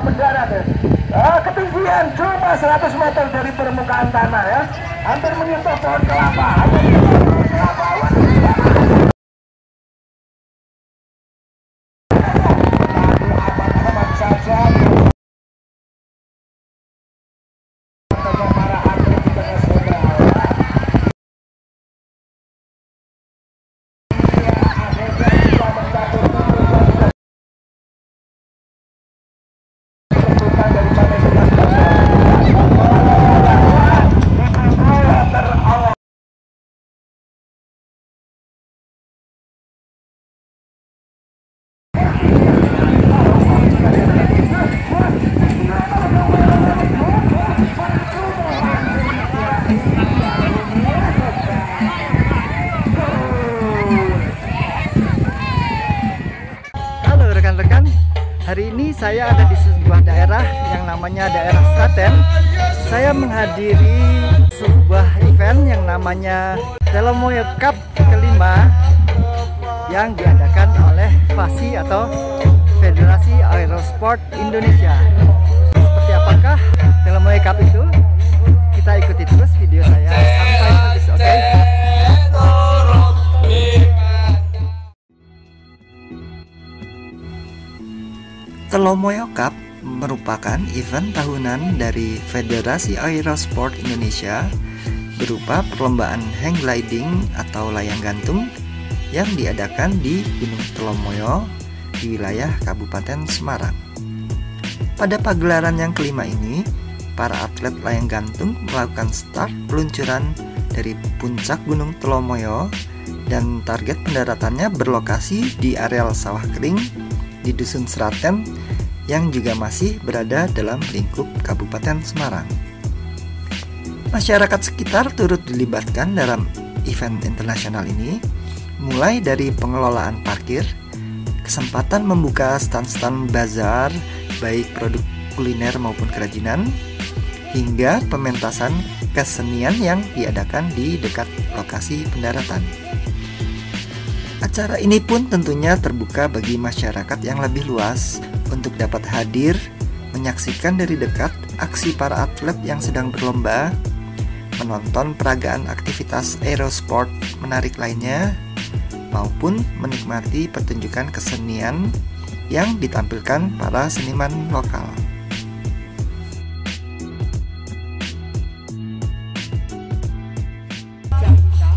Mendarat ya. Ketinggian cuma 100 meter dari permukaan tanah ya. Hampir menyentuh pohon kelapa. Hari ini saya ada di sebuah daerah yang namanya daerah Sraten. Saya menghadiri sebuah event yang namanya Telomoyo Cup kelima yang diadakan oleh FASI atau Federasi Aerosport Indonesia. Seperti apakah Telomoyo Cup itu? Kita ikuti terus video saya sampai habis, oke? Telomoyo Cup merupakan event tahunan dari Federasi Aerosport Indonesia berupa perlombaan hang gliding atau layang gantung yang diadakan di Gunung Telomoyo di wilayah Kabupaten Semarang. Pada pagelaran yang kelima ini, para atlet layang gantung melakukan start peluncuran dari puncak Gunung Telomoyo dan target pendaratannya berlokasi di areal sawah kering di Dusun Sraten yang juga masih berada dalam lingkup Kabupaten Semarang. Masyarakat sekitar turut dilibatkan dalam event internasional ini, mulai dari pengelolaan parkir, kesempatan membuka stand-stand bazar baik produk kuliner maupun kerajinan, hingga pementasan kesenian yang diadakan di dekat lokasi pendaratan. Acara ini pun tentunya terbuka bagi masyarakat yang lebih luas untuk dapat hadir, menyaksikan dari dekat aksi para atlet yang sedang berlomba, menonton peragaan aktivitas aerosport menarik lainnya, maupun menikmati pertunjukan kesenian yang ditampilkan para seniman lokal.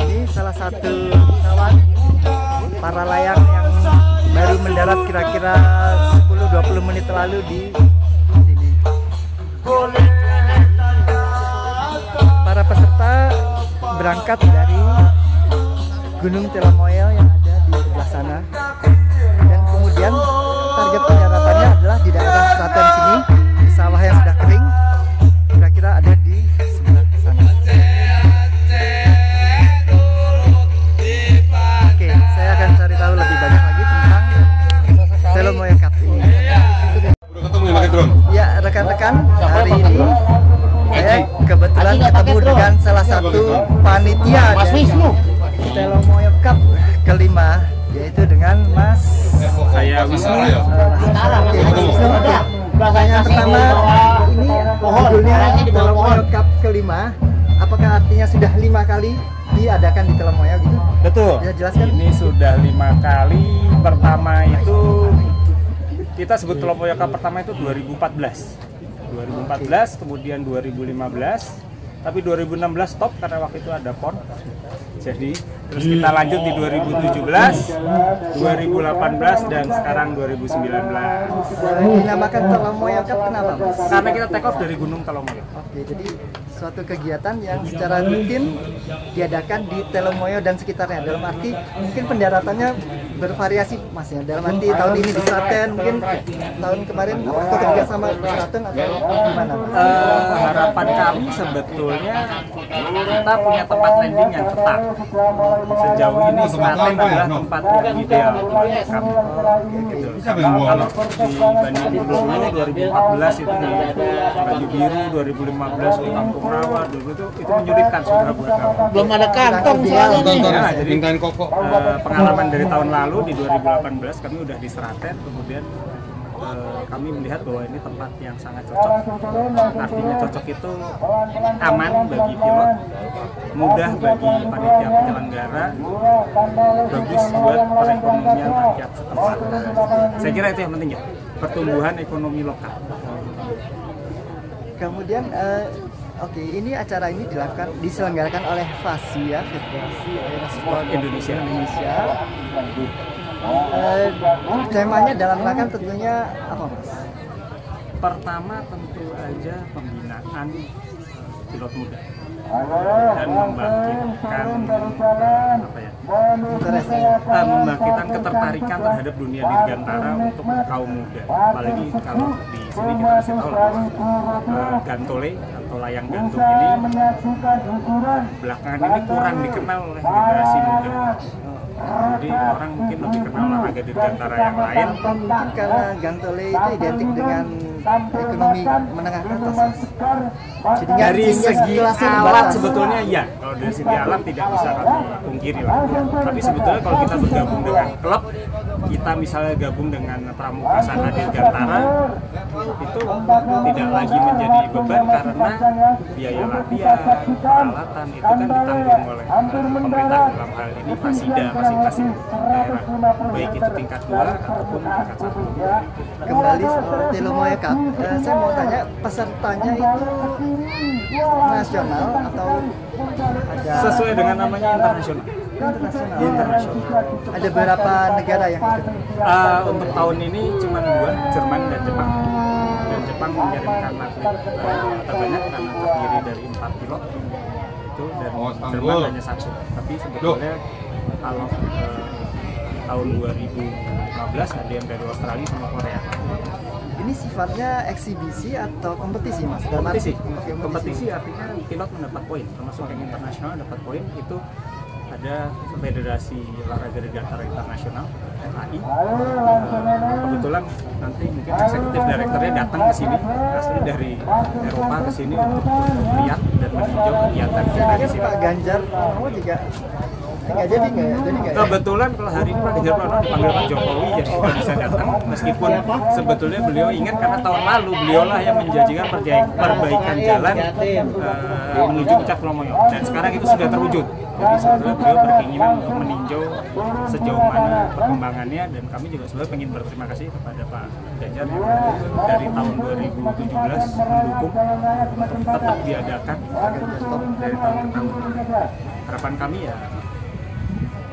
Ini salah satu para layang yang baru mendarat kira-kira 10-20 menit lalu di sini. Para peserta berangkat dari Gunung Telomoyo yang ada di sebelah sana, dan kemudian target pendaratannya adalah di daerah Sraten sini, di sawah yang sudah kering, kira-kira ada di sebelah sana. Oke, saya akan cari tahu lebih banyak lagi tentang Telomoyo Cup ini. Ya, rekan-rekan, hari ini saya kebetulan ketemu dengan salah satu panitia dari Telomoyo Cup kelima, yaitu dengan Mas saya Wisnu. Pertanyaan pertama, ini judulnya Telomoyo Cup kelima. Apakah artinya sudah 5 kali diadakan di Telomoyo gitu? Betul. Bisa jelaskan? Ini sudah 5 kali. Pertama itu kita sebut Telomoyo Cup pertama itu 2014, kemudian 2015, tapi 2016 stop karena waktu itu ada PON. Jadi terus kita lanjut di 2017, 2018 dan sekarang 2019. Dinamakan Telomoyo Cup kenapa, Mas? Karena kita take off dari Gunung Telomoyo. Oke, jadi suatu kegiatan yang secara rutin diadakan di Telomoyo dan sekitarnya. Dalam arti mungkin pendaratannya bervariasi, Mas ya. Dalam arti tahun ini di Sraten, mungkin tahun kemarin atau kerja sama Sraten atau gimana, Mas? Harapan kami sebetulnya kita punya tempat landing yang tetap. Sejauh ini Sraten adalah tempat yang ideal buat kami. Gitu. Kalau dibanding dulu 2014 itu di Baju Biru, 2015 di Kampung Rawa, dulu itu menyulitkan saudara buat kami. Belum ada kantong soalnya. Ya, jadi pengalaman dari tahun lalu di 2018 kami udah di Sraten, kemudian kami melihat bahwa ini tempat yang sangat cocok. Artinya cocok itu aman bagi pilot, mudah bagi panitia penyelenggara, bagus buat perekonomian rakyat setempat. Saya kira itu yang penting ya, pertumbuhan ekonomi lokal. Kemudian oke, ini acara ini diselenggarakan oleh FASI ya, Federasi Aerosport Indonesia. Temanya dalam rangka tentunya apa, Mas? Pertama tentu aja pembinaan pilot muda dan membangkitkan membangkitkan ketertarikan terhadap dunia dirgantara untuk kaum muda. Apalagi kalau di sini kita kasih tahu gantole atau layang gantung ini belakangan ini kurang dikenal oleh generasi muda. Jadi orang mungkin lebih kenal olahraga dirgantara yang lain. Mungkin karena gantole itu identik dengan ekonomi menengah ke atas. Jadi dari segi alat sebetulnya ya, kalau dari segi alat tidak bisa kami pungkiri lah. Tapi sebetulnya kalau kita bergabung dengan klub, kita misalnya gabung dengan Pramuka Saka Dirgantara, itu tidak lagi menjadi beban karena biaya latihan, peralatan itu kan ditanggung oleh pemerintah, dalam hal ini Fasida masing-masing daerah, baik itu tingkat 2 ataupun tingkat 1. Kembali soal Telomoyo Cup, saya mau tanya pesertanya itu nasional atau ada sesuai dengan namanya internasional? Internasional. Ada berapa negara yang ikut? Untuk tahun ini cuma 2, Jerman dan Jepang. Dan Jepang mengirimkan atlet terbanyak karena terdiri dari 4 pilot itu, dan Jerman hanya 1. Tapi sebetulnya kalau tahun 2015 ada yang dari Australia sama Korea. Ini sifatnya eksibisi atau kompetisi, Mas? Kompetisi artinya pilot mendapat poin, termasuk yang internasional dapat poin. Itu ada Federasi Olahraga Dirgantara Internasional (FAI). Kebetulan nanti mungkin eksekutif direkturnya datang ke sini, asli dari Eropa ke sini untuk lihat dan meninjau kegiatan di sini. Pak Ganjar juga nggak jadi nggak? Kebetulan kalau hari ini Pak Ganjar Pranowo dipanggil Pak Jokowi, jadi nggak bisa datang. Meskipun sebetulnya beliau ingat karena tahun lalu beliaulah yang menjanjikan perbaikan jalan menuju Puncak Telomoyo, dan sekarang itu sudah terwujud. Jadi sebetulnya beliau berkeinginan untuk meninjau sejauh mana perkembangannya, dan kami juga sebenarnya ingin berterima kasih kepada Pak Ganjar yang dari tahun 2017 mendukung tetap diadakan dari tahun ke tahun. Harapan kami ya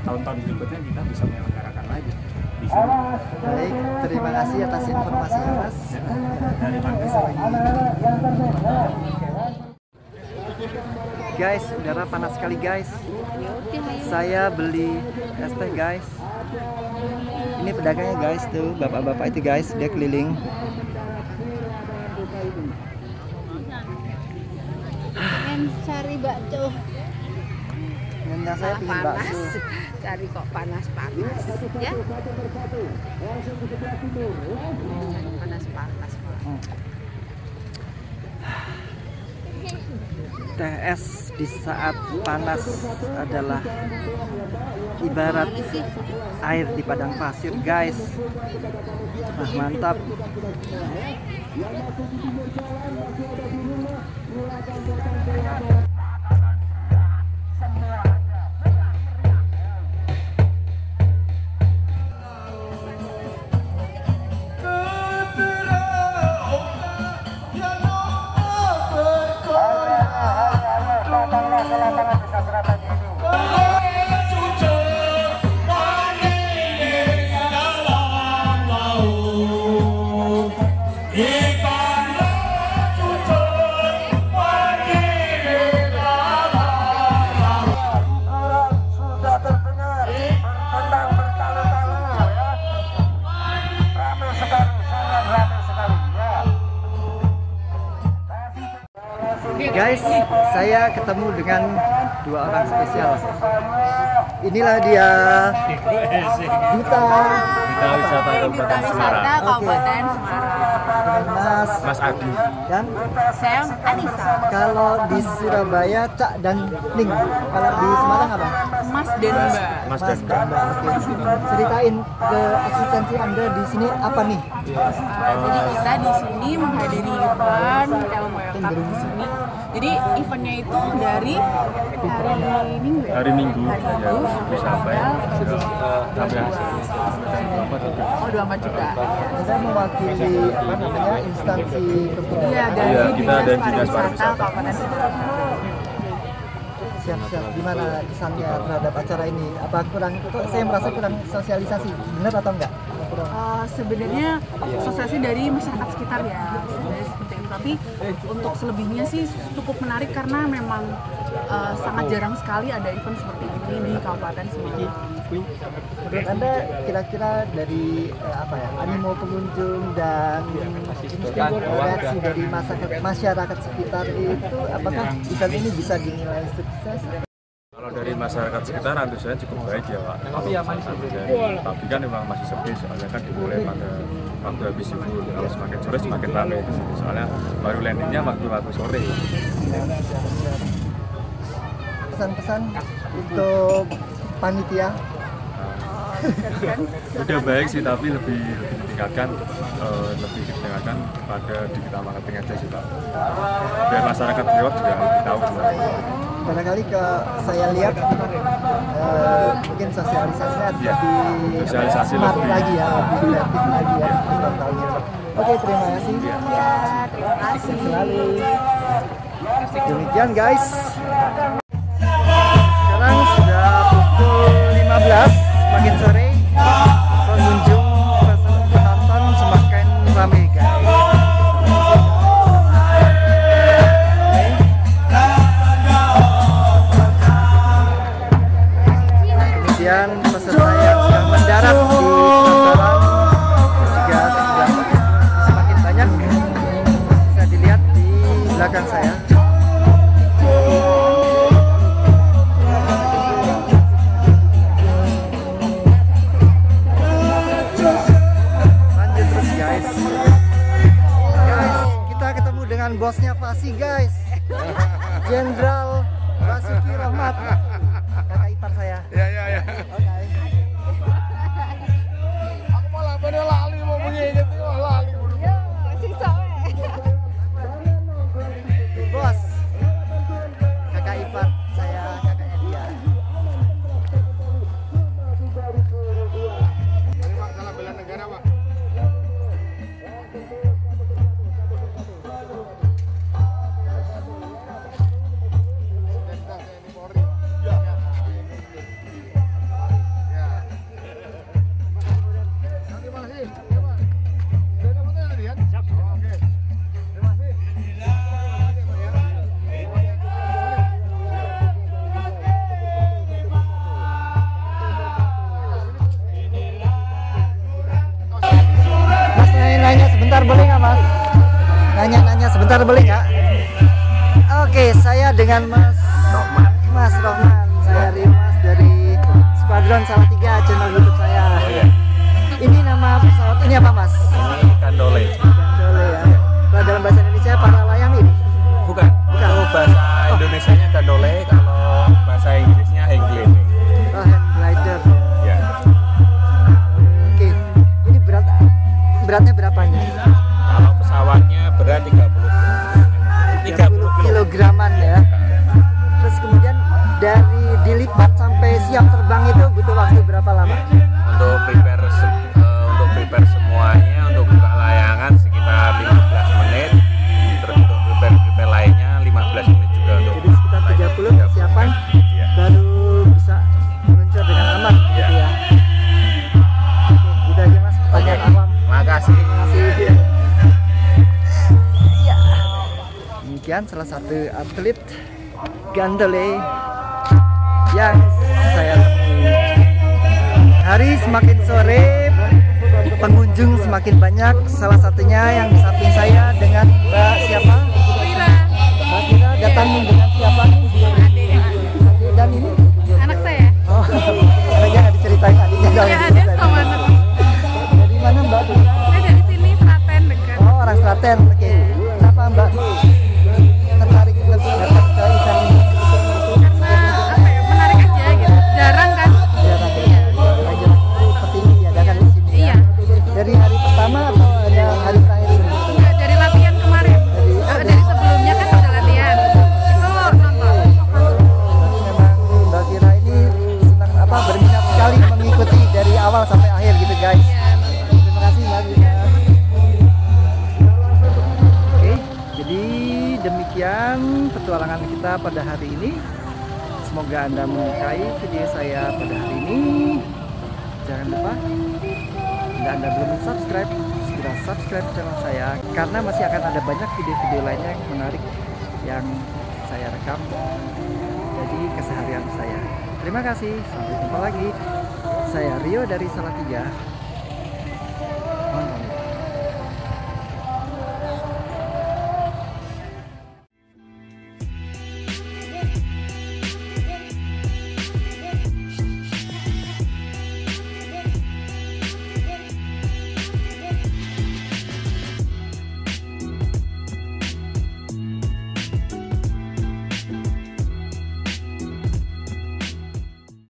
tahun-tahun berikutnya kita bisa menyelenggarakan lagi di sini. Baik, terima kasih atas informasinya, Mas. Terima kasih. Guys, udara panas sekali, guys. Saya beli es teh, guys. Ini pedagangnya, guys, tuh bapak-bapak itu, guys, dia keliling. Cari bakso. Nyonya saya pilih bakso. Cari kok panas-panas ya. Panas-panas. Teh es di saat panas adalah ibarat air di padang pasir, guys. Nah, mantap. Guys, saya ketemu dengan dua orang spesial. Inilah dia Duta Wisata Kabupaten Semarang. Kabupaten Semarang. Mas Adi dan Saya Anissa. kalau di Surabaya Cak dan Ning. Kalau di Semarang apa? Mas dan Mbak. Mas dan Mbak. Ceritain ke eksistensi Anda di sini apa nih? Jadi kita di sini menghadiri event Elmoyo Cup di sini. Jadi eventnya itu dari hari Minggu ya? Hari Minggu Hari Minggu sampai sampai 24 juga. Anda mewakili apa namanya instansi kepentingan. Iya, dari Iya, kita ada Dinas Dinas Pariwisata Pariwisata. Kabupaten Sidoarjo. Siap-siap, gimana kesannya terhadap acara ini? Apa kurang, saya merasa kurang sosialisasi, benar atau enggak? Sebenarnya sosialisasi dari masyarakat sekitar ya, sebenarnya seperti itu. Tapi untuk selebihnya sih cukup menarik karena memang sangat jarang sekali ada event seperti ini di Kabupaten Semarang. Menurut Anda kira-kira dari apa ya, animo pengunjung dan reaksi dari masyarakat sekitar itu, apakah event ini bisa dinilai sukses? Kalau dari masyarakat sekitar antusiasnya cukup baik ya Pak. Tapi kan memang masih sepi soalnya kan dimulai pada waktu habis subuh. Kalau semakin sore semakin ramai di sini. Soalnya baru landingnya waktu sore. Pesan-pesan untuk panitia? Udah baik sih, tapi lebih ditingkatkan pada digital marketing aja sih Pak. Biar masyarakat lewat juga lebih tahu. Barangkali saya lihat mungkin sosialisasinya harus sosialisasi smart lebih lagi ya, lebih kreatif lagi ya tahun-tahunnya. Oke, terima kasih. Ya, terima kasih. Selalu. Demikian guys. Sekarang sudah pukul 15, semakin sore. Pengunjung penonton semakin ramai guys. Kemudian peserta yang sedang mendarat di sasaran juga sudah semakin banyak, bisa dilihat di belakang saya. Lanjut terus guys. Kita ketemu dengan bosnya Fasi guys, Jenderal Basuki Rahmat, kakak ipar saya. Ya. Aku malah pada lali mau mengingat lali. Bos, kakak ipar saya, kakaknya dia. Salah bela negara Pak. Mas nanya sebentar boleh nggak mas? Nanya sebentar boleh nggak? Oke, saya dengan Mas Rohman. Saya Rimas dari Skuadron Salatiga, channel YouTube saya. Ini nama pesawat ini apa mas? Ini Kandole. Kandole ya. Kalau dalam bahasa Indonesia para layang ini? Bukan. Kalau bahasa Indonesianya Kandole, kalau bahasa Inggrisnya hang gliding. Oh, hand glider. Ya. Oke, ini beratnya berapanya? Kalau pesawatnya berat 30 kilograman ya. Terus kemudian dari dilipat sampai siap terbang itu butuh waktu berapa lama? Untuk prepare semuanya, untuk buka layangan sekitar 15 menit. Terus untuk prepare lainnya 15 menit juga untuk. Jadi sekitar 30 persiapan Ya. baru bisa meluncur dengan aman gitu ya. Oke, gitu aja mas, pertanyaan awam. Makasih. Iya. Demikian salah satu atlet Kandole yang saya temui. Hari semakin sore, pengunjung semakin banyak. Salah satunya yang di samping saya dengan Mbak siapa? Mbak Fira datang dengan siapa? Dan ini? Anak saya. Oh, adanya nggak diceritain adiknya dong. Ya, ada sama anak. Dari mana Mbak? Saya dari sini Seraten dekat. Oh, orang Seraten. Oke. Kenapa Mbak tertarik untuk datang ke event ini? Karena apa ya, menarik aja gitu. sekian petualangan kita pada hari ini. Semoga Anda menyukai video saya pada hari ini. Jangan lupa, jika Anda belum subscribe, segera subscribe channel saya, karena masih akan ada banyak video-video lainnya yang menarik yang saya rekam jadi keseharian saya. Terima kasih, sampai jumpa lagi. Saya Rio dari Salatiga.